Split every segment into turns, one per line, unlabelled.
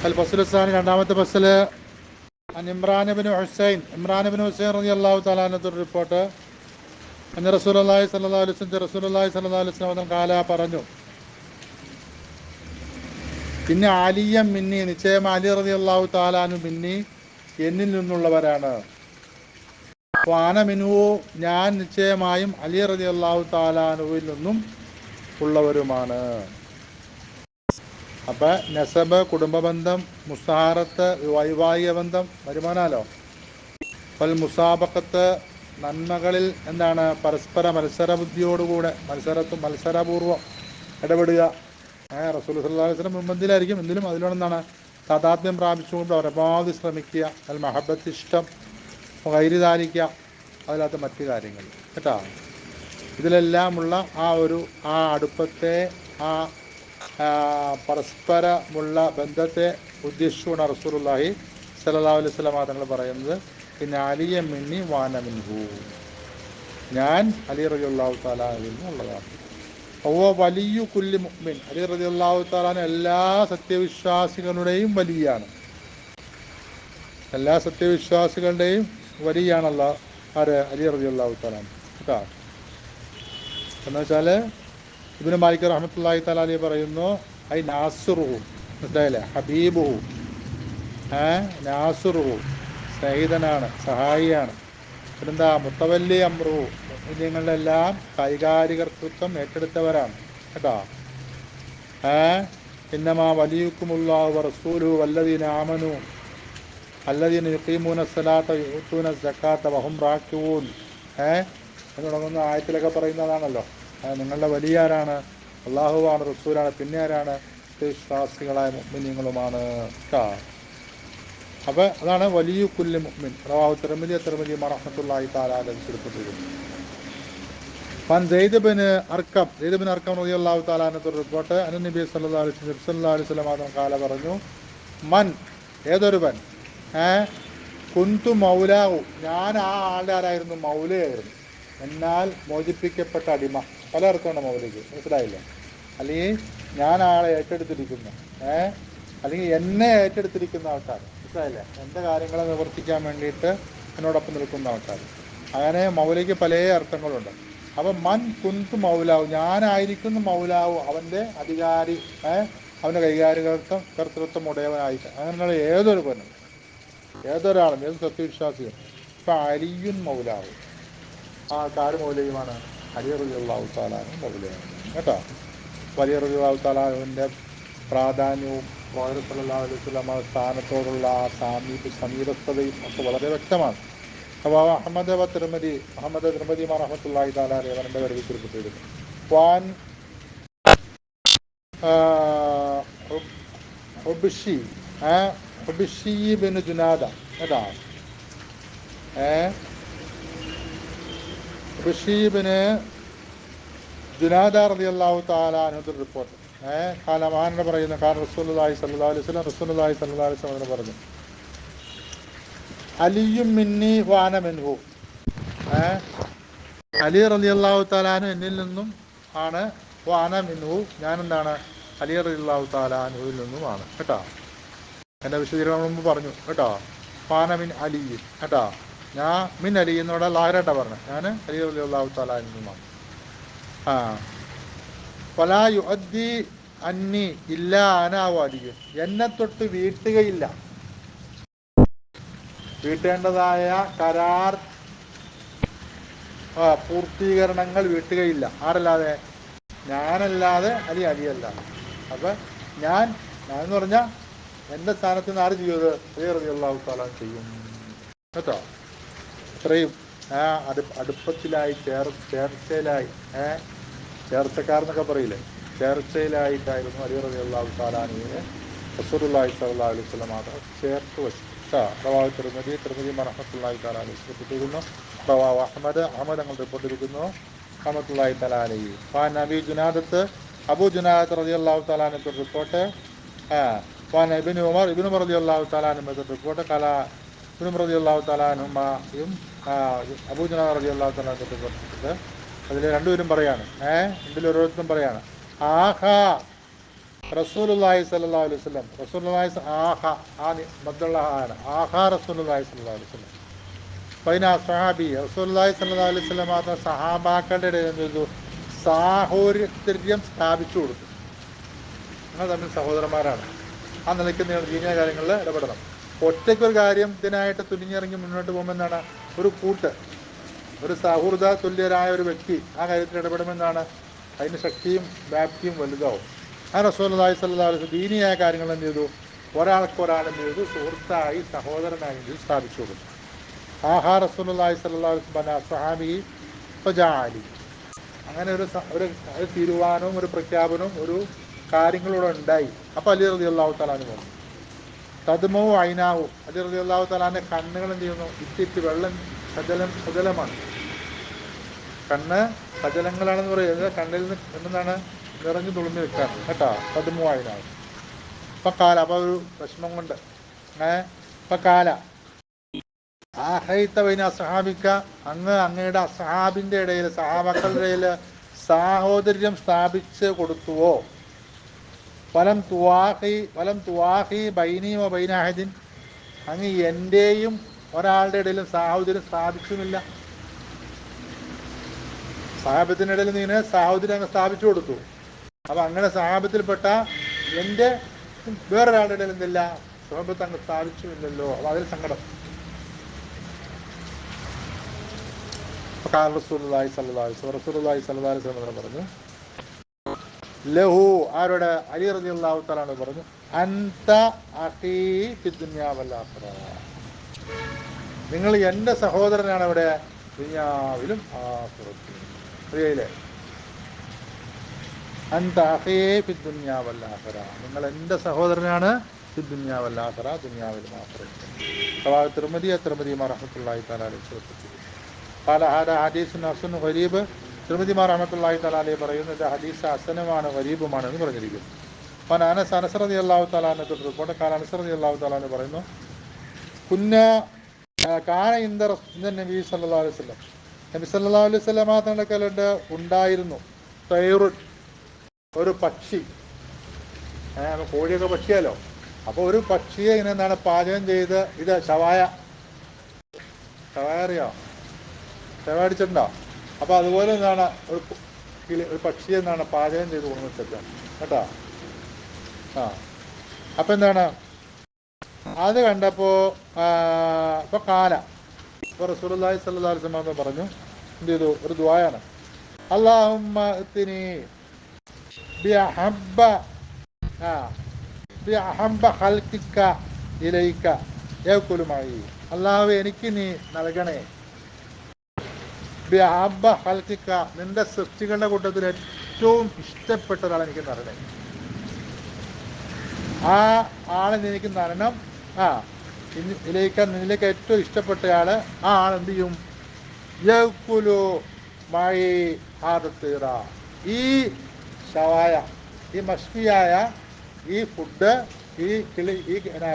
അൽ ഫസ്ലുസാനി രണ്ടാമത്തെ ഫസ്ല് Imran bin Hussein റളിയല്ലാഹു തആല അൻഹു റിപ്പോർട്ട് അന്ന റസൂലുള്ളാഹി സ്വല്ലല്ലാഹു അലൈഹി വസല്ലം കാല പറഞ്ഞു, പിന്നെ അലിയം മിന്നി, നിശ്ചയം അലി റളിയല്ലാഹു തആല അൻഹു മിന്നി, എന്നിൽ നിന്നുള്ളവരാണ്. വാന മിൻഹു, ഞാൻ നിശ്ചയമായും അലി റളിയല്ലാഹു തആല അൻഹുവിൽ നിന്നും ഉള്ളവരുമാണ്. അപ്പം നസബ്, കുടുംബബന്ധം, മുസ്താഹാറത്ത്, വൈവാഹിക ബന്ധം, വരുമാനാലോ. പൽ മുസാബക്കത്ത്, നന്മകളിൽ എന്താണ് പരസ്പര മത്സര ബുദ്ധിയോടുകൂടെ മത്സരപൂർവ്വം ഇടപെടുക. റസൂൽ സല്ലല്ലാഹു അലൈഹി വസല്ലം മുൻപന്തിയിലായിരിക്കും, എന്തിലും അതിലൂടെ എന്താണ് താതാത്മ്യം പ്രാപിച്ചുകൊണ്ട് പരമാവധി ശ്രമിക്കുക. അൽ മഹബത്ത്, ഇഷ്ടം, കൈരിതാലിക്കുക, അതിനകത്ത് മറ്റു കാര്യങ്ങൾ കേട്ടോ. ഇതിലെല്ലാമുള്ള ആ അടുപ്പത്തെ, ആ പരസ്പരമുള്ള ബന്ധത്തെ ഉദ്ദേശിച്ചുകൊണ്ട് റസൂലുള്ളാഹി സ്വല്ലല്ലാഹു അലൈഹി വസല്ലം തങ്ങൾ പറയുന്നത്, പിന്നെ അലിയ മിന്നി വാന മിൻഹു, ഞാൻ അലി റളിയല്ലാഹു തആല അൻഹു ഉള്ളതാണ്. വലിയ കുല്ലി മുഅ്മിൻ, അലി റളിയല്ലാഹു തആല എല്ലാ സത്യവിശ്വാസികളുടെയും വലിയാണ്. എല്ലാ സത്യവിശ്വാസികളുടെയും വലിയാണല്ല ആര്? അലി റളിയല്ലാഹു തആല കേട്ടോ. എന്ന് വെച്ചാൽ ഇബ്നു മാലിക് റഹ്മത്തുള്ളാഹി തആല അലൈഹി പറയുന്നു, ഐ നാസിറുഹു, മനസ്സിലായില്ലേ, ഹബീബുഹു, നാസിറുഹു, സ്നേഹിതനാണ്, സഹായിയാണ്. പിന്നെന്താ, മുത്തവല്ലി അമ്രുഹു, മുഅ്മിനീങ്ങളുടെ എല്ലാം കൈകാര്യകർത്തൃത്വം ഏറ്റെടുത്തവരാണ് കേട്ടോ. ഇന്നമാ വലിയുക്കുമുല്ലാഹു വറസൂലുഹു വല്ലദീന ആമനു അല്ലദീന യുഖീമൂന സ്വലാത്ത വയുഊതൂന സക്കാത്ത വഹും റാക്കിഊൻ എന്ന് തുടങ്ങുന്ന ആയത്തിലൊക്കെ പറയുന്നതാണല്ലോ. നിങ്ങളുടെ വലിയ ആരാണ്? അള്ളാഹുവാണ്, റസൂലാണ്, പിന്നെ ആരാണ്? വിശ്വാസികളായ മുഅ്മിനീങ്ങളുമാണ് കേട്ടോ. അപ്പോൾ അതാണ് വലിയ കുല്ലി മുഅ്മിൻ. റവാഹു തിർമിദി റഹ്മത്തുള്ളാഹി തആല അലൈഹി ഉൾപ്പെട്ടിരിക്കുന്നു. സെയ്ദ് ബിൻ അർക്കം റളിയല്ലാഹു തആല അൻഹു റിപ്പോർട്ട്, നബി സല്ലല്ലാഹു അലൈഹി വസല്ലം കാല പറഞ്ഞു, മൻ, ഏതൊരുവൻ, കുന്തു മൗലാഹു, ഞാൻ ആ ആളുടെ ആരായിരുന്നു? മൗലയായിരുന്നു. എന്നാൽ മോചിപ്പിക്കപ്പെട്ട അടിമ. പല അർത്ഥമാണ് മൗലയ്ക്ക്, മനസ്സിലായില്ല. അല്ലെങ്കിൽ ഞാൻ ആളെ ഏറ്റെടുത്തിരിക്കുന്നു, അല്ലെങ്കിൽ എന്നെ ഏറ്റെടുത്തിരിക്കുന്ന ആൾക്കാർ, മനസ്സിലായില്ലേ, എൻ്റെ കാര്യങ്ങളെ നിവർത്തിക്കാൻ വേണ്ടിയിട്ട് എന്നോടൊപ്പം നിൽക്കുന്ന ആൾക്കാർ. അങ്ങനെ മൗലയ്ക്ക് പല അർത്ഥങ്ങളുണ്ട്. അപ്പം മൻ കുന്തു മൗലാവു, ഞാനായിരിക്കുന്നു മൗലാവു, അവൻ്റെ അധികാരി, അവൻ്റെ കർത്തൃത്വം ഉടയവനായിട്ട്. അങ്ങനെയുള്ള ഏതൊരാളും, ഏത് സത്യവിശ്വാസിയും. ഇപ്പം അലിയുൻ മൗലാവു, ആ ആര് മൗലയുമാണ്? അലി റളിയല്ലാഹു തആല അൻഹു മൗലയാണ് കേട്ടോ. അലി റളിയല്ലാഹു തആല അൻഹുവിൻ്റെ പ്രാധാന്യവും പ്രവാചകൻ സല്ലല്ലാഹു അലൈഹി വസല്ലം സ്ഥാനത്തോടുള്ള ആ സമീപസ്ഥതയും ഒക്കെ വളരെ വ്യക്തമാണ്. അപ്പോൾ അഹമ്മദ് തിർമിദി റഹ്മത്തുള്ളാഹി തആല അലൈഹി അവരുടെ വരവിൽപ്പെട്ടിരിക്കുന്നു. വാൻ ഹുബിഷി ബിൻ ജുനാദ കേട്ടോ. ഹുബിഷീബിന് ജുനാദ റളിയല്ലാഹു തആല അൻഹു റിപ്പോർട്ട്, കാലമാനോട് പറയുന്ന റസൂലുള്ളാഹി സ്വല്ലല്ലാഹു അലൈഹി വസല്ലം പറഞ്ഞു, അലിയും മിന്നി വാന മിൻഹു, അലി റളിയല്ലാഹു തആല അൻഹു എന്നിൽ നിന്നും ആണ്, വാന മിൻഹു, ഞാൻ എന്താണ്? അലി റളിയല്ലാഹു തആല അൻഹുവിൽ നിന്നുമാണ് കേട്ടോ. എൻ്റെ വിശദീകരണം മുമ്പ് പറഞ്ഞു കേട്ടോ. വാന മിൻ അലി കേട്ടോ. ഞാൻ മിൻ അലി എന്നോട് ലാഹരായിട്ടാ പറഞ്ഞു, ഞാൻ അലി റളിയല്ലാഹു തആല അൻഹുവിൽ നിന്നുമാണ്. ഫലാ യുഅദ്ദി അന്നി ഇല്ലാ അനാ വലിയ, എന്നെ തൊട്ട് വീട്ടുകയില്ല, വീട്ടേണ്ടതായ കരാർ പൂർത്തീകരണങ്ങൾ വീട്ടുകയില്ല, ആരല്ലാതെ? ഞാനല്ലാതെ, അലിയല്ലാതെ. അപ്പം ഞാൻ എന്ന് പറഞ്ഞാൽ എൻ്റെ സ്ഥാനത്ത് നിന്ന് ആര് ചെയ്യുന്നത്? അലി റളിയല്ലാഹു തആല ചെയ്യും കേട്ടോ. അത്രയും അടുപ്പത്തിലായി, ചേർച്ചയിലായി, ചേർച്ചക്കാരെന്നൊക്കെ പറയില്ലേ, ചേർച്ചയിലായിട്ടായിരുന്നു അലി റളിയല്ലാഹു തആല അൻഹുവിനെ റസൂലുള്ളാഹി സ്വല്ലല്ലാഹു അലൈഹി വസല്ലം മാത്രം ചേർത്ത് വെച്ചു കേട്ടോ. റവാഹു തിർമിദി റഹ്മത്തുള്ളാഹി തആല അലൈഹി റിപ്പോർട്ടിരിക്കുന്നു. റവാഹു അഹ്മദ് അങ്ങ് റിപ്പോർട്ടിരിക്കുന്നു റഹ്മത്തുള്ളാഹി തആല അലൈഹി. നബി ജുനാദത്ത് അബൂ ജുനാദത്ത് റളിയല്ലാഹു തആല അൻഹു റിപ്പോർട്ട്, ഇബ്നു ഉമർ റളിയല്ലാഹു തആല അൻഹു റിപ്പോർട്ട്, ഇബ്നു ഉമർ റളിയല്ലാഹു തആല അൻഹുമായും അബൂ ജുനാദ റളിയല്ലാഹു തആല അൻഹു റിപ്പോർട്ട്. അതിൽ രണ്ടുപേരും പറയാണ്, രണ്ടിൽ ഓരോരുത്തരും പറയാണ്, ആഹാ റസൂലുള്ളാഹി സ്വല്ലല്ലാഹു അലൈഹി വസല്ലം റസൂലുള്ളാഹി ആഹ ആ മദ്ദുള്ള ആണ് ആഹാ റസൂലുള്ളാഹി സ്വല്ലല്ലാഹു അലൈഹി വസല്ലം. അപ്പോൾ അതിന് സഹാബി റസൂലുള്ളാഹി സ്വല്ലല്ലാഹു അലൈഹി വസല്ലം മാത്രം സഹാബാക്കളുടെ ഇടയിൽ എന്ത് ചെയ്തു? സാഹോദര്യം സ്ഥാപിച്ചു കൊടുത്തു. നിങ്ങൾ തമ്മിൽ സഹോദരന്മാരാണ്, ആ നിലയ്ക്ക് നിങ്ങൾ ദീനീയ കാര്യങ്ങളിൽ ഇടപെടണം. ഒറ്റയ്ക്കൊരു കാര്യത്തിനായിട്ട് തുനിഞ്ഞിറങ്ങി മുന്നോട്ട് പോകുമ്പോൾ എന്താണ്? ഒരു കൂട്ട്, ഒരു സൗഹൃദ തുല്യരായ ഒരു വ്യക്തി ആ കാര്യത്തിൽ ഇടപെടുമെന്നാണ് അതിൻ്റെ ശക്തിയും വ്യാപ്തിയും വലുതാവും. ആ റസൂലുള്ളാഹി സ്വല്ലല്ലാഹു അലൈഹി വസല്ലം ദീനിയായ കാര്യങ്ങൾ എന്ത് ചെയ്തു? ഒരാൾക്കൊരാൾ എന്ത് ചെയ്തു? സുഹൃത്തായി സഹോദരനായി സ്ഥാപിച്ചു കൊടുത്തു. ആഹാ റസൂലുള്ളാഹി സ്വല്ലല്ലാഹു അലൈഹി വസല്ലം സ്വഹാബി ഫജഅലി. അങ്ങനെ ഒരു തീരുമാനവും ഒരു പ്രഖ്യാപനവും ഒരു കാര്യങ്ങളൂടെ ഉണ്ടായി. അപ്പോൾ അലി റളിയല്ലാഹു തആല അൻഹു വന്നു. തദ്മോ ഐനാവു, അലി റളിയല്ലാഹു തആലാന്റെ കണ്ണുകൾ എന്ത് ചെയ്യുന്നു? ഇറ്റിറ്റ് വെള്ളം സജലമാണ്. കണ്ണ് സജലങ്ങളാണെന്ന് പറയുന്നത് കണ്ണിൽ നിന്ന് എന്താണ് നിറഞ്ഞു തുളുമ്പി നിൽക്കാണ് കേട്ടോ. തദ്മോ ഐനാവു. ഇപ്പം കാല, അപ്പോൾ ഒരു വിഷമം കൊണ്ട് ഇപ്പം കാല ആഹൈത്തവൈന സഹാബിക്ക, അങ്ങയുടെ സഹാബിൻ്റെ ഇടയിൽ, സഹാബക്കളുടെ ഇടയിൽ സാഹോദര്യം സ്ഥാപിച്ച് കൊടുത്തുവോ? വലം തുവാഹി ബൈനിയോ ബൈനാഹിദിൻ, അങ്ങ് എൻ്റെയും ഒരാളുടെ ഇടയിലും സാഹോദര്യം സ്ഥാപിച്ചുമില്ല. സഹാബത്തിൻ്റെ ഇടയിൽ നീ സാഹോദര്യം അങ്ങ് സ്ഥാപിച്ചു കൊടുത്തു. അപ്പം അങ്ങനെ സഹാബത്തിൽപ്പെട്ട എൻ്റെ വേറൊരാളുടെ ഇടയിൽ എന്തില്ല? സഹാബത്ത് അങ്ങ് സ്ഥാപിച്ചുമില്ലല്ലോ. അപ്പം അതിൽ സങ്കടം. റസൂലുള്ളാഹി സ്വല്ലല്ലാഹു അലൈഹി വസല്ലം പറഞ്ഞു, ലഹു, ആരോട്? അലി റളിയല്ലാഹു തആല അൻഹു പറഞ്ഞു, അൻത അഖീ ഫിദ്ദുനിയാ വൽ ആഖിറ, നിങ്ങൾ എൻ്റെ സഹോദരനാണ്. ഇവിടെ ദുനിയാവിലും ആഖിറത്തിലും. അറിയില്ലേ? അൻത അഖീ ഫിദ്ദുനിയാ വൽ ആഖിറ, നിങ്ങൾ എൻ്റെ സഹോദരനാണ്. ഫിദ്ദുനിയാ വൽ ആഖിറ, ദുനിയാവിലും ആഖിറത്തിലും. റവാഹു തിർമിദി റഹ്മത്തുള്ളാഹി തആല അലൈഹി. ഖാല ഹാദാ ഹദീസുൻ ഹസനുൻ ഗരീബ്. തിർമിദി റഹ്മത്തുള്ളാഹി തആല അലൈഹി പറയുന്നത് ഹദീസ് ഹസനുമാണ്, ഗരീബുമാണ് എന്ന് പറഞ്ഞിരിക്കുന്നു. അപ്പോൾ അനസ് റളിയല്ലാഹു തആല അൻഹു റിപ്പോർട്ട്, അനസ് റളിയല്ലാഹു തആല അൻഹു പറയുന്നു, കാന ഇൻദ നബി സല്ലല്ലാഹു അലൈഹി വസല്ലം, നബി സല്ലല്ലാഹു അലൈഹി വസല്ലം തങ്ങളുടെ കയ്യിലുണ്ട് ഉണ്ടായിരുന്നു തൈറുൻ, ഒരു പക്ഷി. കോഴിയൊക്കെ പക്ഷിയാലോ. അപ്പോൾ ഒരു പക്ഷിയെ ഇങ്ങനെ എന്താണ് പാചകം ചെയ്ത്, ഇത് ഷവായ അറിയാം, ഷവായ അടിച്ചിട്ടുണ്ടോ? അപ്പോൾ അതുപോലെ എന്താണ് ഒരു പക്ഷിയെ എന്താണ് പാചകം ചെയ്ത് കൊണ്ടുവച്ചേക്കാം കേട്ടോ. അപ്പം എന്താണ് അത് കണ്ടപ്പോൾ ഇപ്പോൾ ഇപ്പോൾ റസൂലുള്ളാഹി സ്വല്ലല്ലാഹു അലൈഹി വസല്ലം പറഞ്ഞു, എന്ത് ചെയ്തു? ഒരു ദുആയാണ്, അല്ലാഹുമ്മ ഇത്നി ബിഅഹബ്ബ ഖൽഖിക ഇലൈക യഅകുലു മഈ, അല്ലാഹു എനിക്ക് നീ നൽകണേ, ബിഅഹബ്ബ ഖൽഖിക, നിന്റെ സൃഷ്ടികളുടെ കൂട്ടത്തിൽ ഏറ്റവും ഇഷ്ടപ്പെട്ട ഒരാളെ എനിക്ക് തരണേ. ആ ആളെ എനിക്ക് തരണം. നിന്നിലേക്ക് ഏറ്റവും ഇഷ്ടപ്പെട്ടയാൾ, ആ ആളെന്ത് ചെയ്യും? യഅകുലു മഈ ഹാദത്തീറ, ഈ ഷവായ, ഈ മഷ്ഫിയായ ഈ ഫുഡ്, ഈ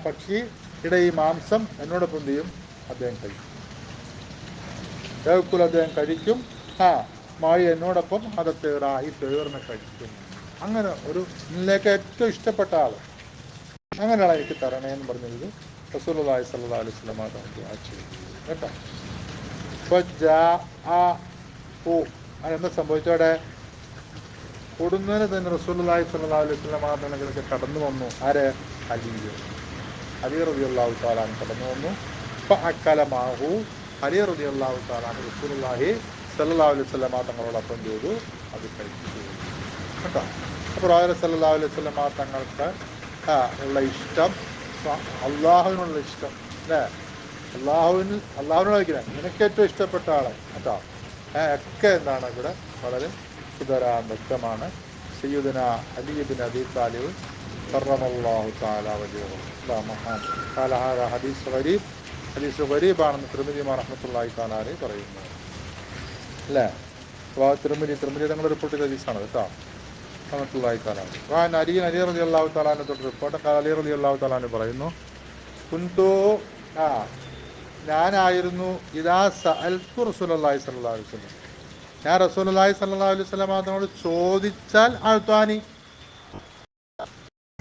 പക്ഷിയുടെ ഈ മാംസം എന്നോടൊപ്പം എന്ത് ചെയ്യും? അദ്ദേഹം കഴിക്കും. യഅകുൽ, അദ്ദേഹം കഴിക്കും. മായി, എന്നോടൊപ്പം ഹദത്തീറ, ഈ തേറിനെ കഴിക്കും. അങ്ങനെ ഒരു നിന്നിലേക്ക് ഏറ്റവും ഇഷ്ടപ്പെട്ട ആൾ, അങ്ങനെയാണ് എനിക്ക് തരണേ എന്ന് പറഞ്ഞത് റസൂലുള്ളാഹി സ്വല്ലല്ലാഹു അലൈഹി വസല്ലം ദുആ ചെയ്തു കേട്ടോ. അപ്പോൾ അതെന്താ സംഭവിച്ചോടെ? കൊടുന്നതിന് തന്നെ റസൂലുള്ളാഹി സ്വല്ലല്ലാഹു അലൈഹി വസല്ലം തങ്ങൾക്ക് കടന്നു വന്നു. ആര്? അലി റളിയല്ലാഹു തആല കടന്നു വന്നു. ഫഅക്കല മാഹു, അലി റളിയല്ലാഹു തആല റസൂലുള്ളാഹി സ്വല്ലല്ലാഹു അലൈഹി വസല്ലം തങ്ങളോടൊപ്പം ചെയ്തു, അത് കഴിച്ചു കേട്ടോ. അപ്പോൾ സല്ലല്ലാഹു അലൈഹി വസല്ലം തങ്ങൾക്ക് ഉള്ള ഇഷ്ടം, അള്ളാഹുവിനുള്ള ഇഷ്ടം അല്ലേ? അള്ളാഹുവിനോട് വയ്ക്കുന്നത് നിനക്ക് ഏറ്റവും ഇഷ്ടപ്പെട്ട ആളെ കേട്ടോ. ഒക്കെ എന്താണ് ഇവിടെ വളരെ വ്യക്തമാണ്. സയ്യിദുനാ അലി ഇബ്നു അബീ താലിബ് കറമല്ലാഹു തആല വജഹഹു മഹാൻ ഖാല ഹാദാ ഹദീസ് ഗരീബാണെന്ന് തിർമിദി റഹ്മത്തുള്ളാഹി തആല അലൈഹി പറയുന്നു അല്ലേ? തിർമിദി തങ്ങൾ റിപ്പോർട്ട് ചെയ്ത ഹദീസാണ് കേട്ടോ. റഹ്മത്തുള്ളാഹി തആല അലി റളിയല്ലാഹു തആല തൊട്ട് റിപ്പോർട്ട്, അലി റളിയല്ലാഹു തആല പറയുന്നു, കുന്തു, ഞാനായിരുന്നു ഇദാ സഅൽതു റസൂലുള്ളാഹി സ്വല്ലല്ലാഹു അലൈഹി വസല്ലം, ഞാൻ റസൂലുള്ളാഹി സ്വല്ലല്ലാഹു അലൈഹി വസല്ലം തങ്ങളോട് ചോദിച്ചാൽ അഅ്താനി,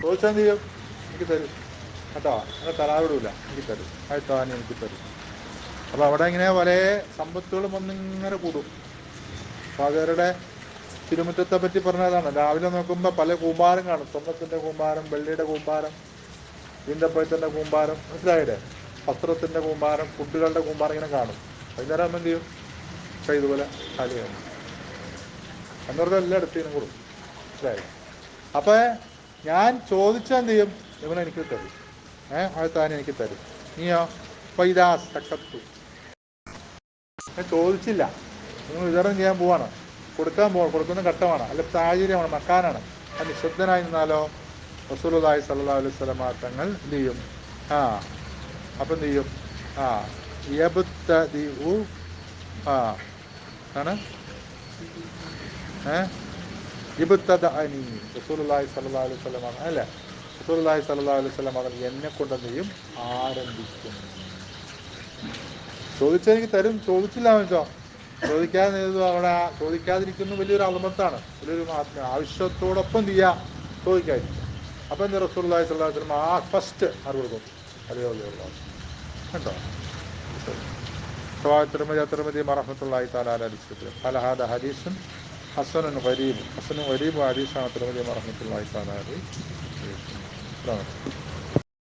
ചോദിച്ചാൽ എന്ത് ചെയ്യും? എനിക്ക് തരും കേട്ടോ, അങ്ങനെ തരാവിടൂല, എനിക്ക് തരും, ആയിട്ടാണ് എനിക്ക് തരും. അപ്പോൾ അവിടെ ഇങ്ങനെ പല സമ്പത്തുകളും വന്നിങ്ങനെ കൂടും. അപ്പോൾ അവരുടെ തിരുമുറ്റത്തെ പറ്റി പറഞ്ഞതാണ്. രാവിലെ നോക്കുമ്പോൾ പല കൂമ്പാരം കാണും. സ്വർണ്ണത്തിൻ്റെ കൂമ്പാരം, വെള്ളിയുടെ കൂമ്പാരം, ഈന്തപ്പഴത്തിൻ്റെ കൂമ്പാരം, മനസ്സിലായില്ലേ? വസ്ത്രത്തിൻ്റെ കൂമ്പാരം, ഫുഡുകളുടെ കൂമ്പാരം ഇങ്ങനെ കാണും. വൈകുന്നേരം ആകുമ്പോൾ എന്ത് ചെയ്യും? പക്ഷേ ഇതുപോലെ കാലിയാണ് എന്നവർക്ക് എല്ലാം എടുത്തതിനും കൊടുക്കും. മനസ്സിലായി? അപ്പോൾ ഞാൻ ചോദിച്ചാൽ എന്ത് ചെയ്യും? ഇവനെനിക്ക് തരും. അടുത്താൻ എനിക്ക് തരും. നീയോ? പൈതാ സക്കത്തു. ഞാൻ ചോദിച്ചില്ല, നിങ്ങൾ വിതരണം ചെയ്യാൻ പോവാണ്, കൊടുക്കാൻ പോവാണ്, കൊടുക്കുന്ന ഘട്ടമാണ്, അല്ല സാഹചര്യമാണ്, മക്കാനാണ്. അത് നിശബ്ദനായി നിന്നാലോ റസൂലുള്ളാഹി സ്വല്ലല്ലാഹു അലൈഹി വസല്ലം തങ്ങൾ എന്ത് ചെയ്യും? ആ അപ്പം എന്ത് ചെയ്യും? ആ യബ്തദിഉ ആ ആണ് ഇബ്തദഅനി റസൂലുള്ളാഹി സ്വല്ലല്ലാഹു അലൈഹി വസല്ലം അല്ലേ? റസൂലുള്ളാഹി സ്വല്ലല്ലാഹു അലൈഹി വസല്ലം എന്നെ കൊണ്ട് എന്ത് ചെയ്യും? ആരംഭിക്കും. ചോദിച്ചെനിക്ക് തരും, ചോദിച്ചില്ല വെച്ചോ, ചോദിക്കാതെ അവിടെ ചോദിക്കാതിരിക്കുന്ന വലിയൊരു അളമത്താണ്, വലിയൊരു മഹാത്മ്യം. ആവശ്യത്തോടൊപ്പം ചെയ്യാ ചോദിക്കാതിരിക്കുക. അപ്പം എന്താ റസൂലുള്ളാഹി സ്വല്ലല്ലാഹു അലൈഹി വസല്ലം ഫസ്റ്റ് ആര് കൊടുക്കും? അലിയുള്ള കേട്ടോ. തിർമിദി റഹ്മത്തുള്ളാഹി തആല അലൈഹി ഖാല ഹാദാ ഹദീസുൻ ഹസനുൻ ഗരീബ്. ഹസനുൻ ഗരീബ് ഹദീസാണ് തിർമിദി റഹ്മത്തുള്ളാഹി തആല അലൈഹി.